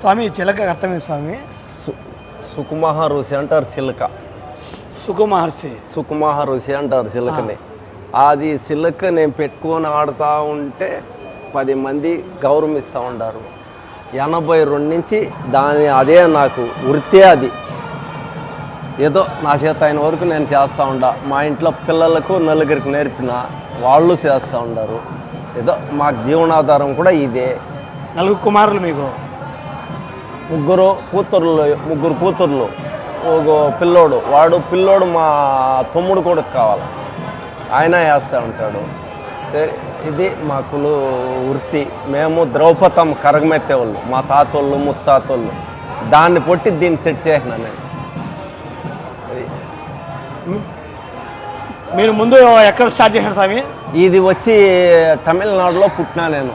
స్వామి చిలక అర్థమైంది స్వామి. సుకుమహర్షి అంటారు చిలక. సుకుమహర్షి అంటారు చిలకని. అది చిలక నేను పెట్టుకొని ఆడుతూ ఉంటే 10 మంది గౌరవిస్తూ ఉంటారు. 82 నుంచి అదే నాకు వృత్తే. అది ఏదో నా చేత అయిన వరకు నేను చేస్తూ ఉంటా. మా ఇంట్లో పిల్లలకు నలుగురికి నేర్పిన వాళ్ళు చేస్తూ ఉంటారు. ఏదో మాకు జీవనాధారం కూడా ఇదే. 4 కుమారులు మీకు? 3 కూతుర్లు, ఒక పిల్లోడు మా తమ్ముడు కొడుకు కావాలి, ఆయన వేస్తూ ఉంటాడు. సరే, ఇది మా కులు వృత్తి. మేము ద్రౌపదం కరగమెత్తే వాళ్ళు, మా తాతోళ్ళు ముత్తాతోళ్ళు. దాన్ని పొట్టి దీన్ని సెట్ చేసిన నేను. మీరు ముందు ఎక్కడ స్టార్ట్ చేశారు స్వామి? ఇది వచ్చి తమిళనాడులో పుట్టినా నేను,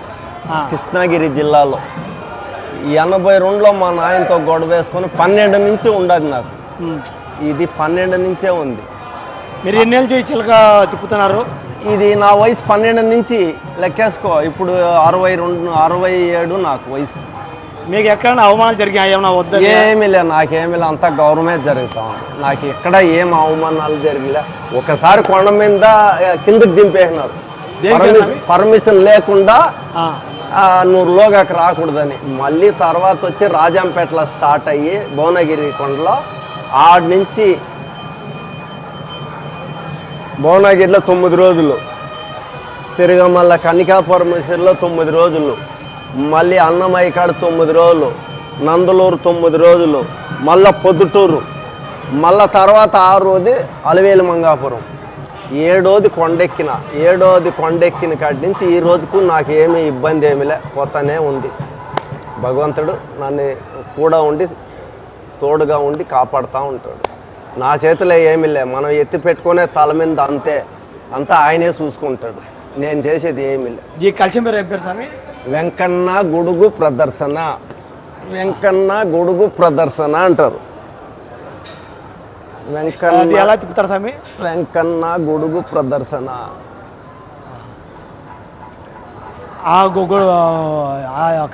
కృష్ణగిరి జిల్లాలో. 82లో మా నాయనతో గొడవ వేసుకొని 12 నుంచి ఉండదు నాకు. ఇది 12 నుంచే ఉంది. మీరు ఎన్నేళ్ళు చేయి చిలక తిప్పుతున్నారు? ఇది నా వయసు 12 నుంచి లెక్కేసుకో. ఇప్పుడు 67 నాకు వయసు. మీకు ఎక్కడైనా అవమానాలు జరిగాయి? ఏమన్నా వద్ద? ఏమీ లే, నాకేమీ లే, అంతా గౌరవమే జరుగుతా ఉంది. నాకు ఎక్కడ ఏం అవమానాలు జరిగిలే. ఒకసారి కొండ మీద కిందకి దింపేసినారు, పర్మిషన్ లేకుండా. నువ్వు లోగాకి రాకూడదని. మళ్ళీ తర్వాత వచ్చి రాజంపేటలో స్టార్ట్ అయ్యి భువనగిరి కొండలో, ఆడ నుంచి భువనగిరిలో 9 రోజులు తిరిగా, మళ్ళీ కనికాపరమేశ్వరిలో 9 రోజులు, మళ్ళీ అన్నమయ్య కాడ 9 రోజులు, నందలూరు 9 రోజులు, మళ్ళీ పొద్దుటూరు, మళ్ళీ తర్వాత 6రోజు అలవేలు మంగాపురం, 7వది కొండెక్కిన కాడి నుంచి ఈ రోజుకు నాకు ఏమీ ఇబ్బంది ఏమిలే, పోతానే ఉంది. భగవంతుడు నన్ను కూడా ఉండి తోడుగా ఉండి కాపాడుతూ ఉంటాడు. నా చేతిలో ఏమీ లే, మనం ఎత్తి పెట్టుకునే తల మీద అంతా ఆయనే చూసుకుంటాడు. నేను చేసేది ఏమీ లే. ఈ కలిసి మీరు ఏం పేరు స్వామి? వెంకన్న గొడుగు ప్రదర్శన అంటారు. ఎలా తిప్పుతారు స్వామి? వెంకన్న గొడుగు ప్రదర్శన.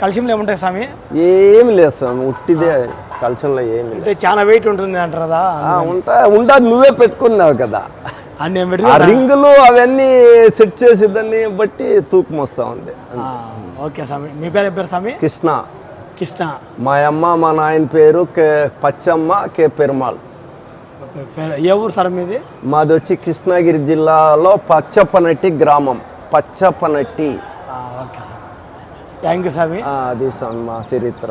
కలశంలో ఏముంటాయి స్వామి? ఏమి లేదు స్వామి, ఉట్టిదే. కలశంలో ఏమి లేదు. చాలా వెయిట్ ఉంటుంది అంటారు కదా? ఉంటుంది, నువ్వే పెట్టుకున్నావు కదా. రింగులు అవన్నీ సెట్ చేసేదాన్ని బట్టి తూకం వస్తూ ఉంది. ఓకే స్వామి. మీ పేరు ఏం పేరు స్వామి? కృష్ణ. మా అమ్మ మా నాయన పేరు పచ్చమ్మ కే పెరుమాళ్. ఏ ఊరు సార్ మీది? మాది వచ్చి కృష్ణగిరి జిల్లాలో పచ్చపనట్టి గ్రామం. ఓకే, థ్యాంక్ యూ స్వామి. అది స్వామి మా చరిత్ర.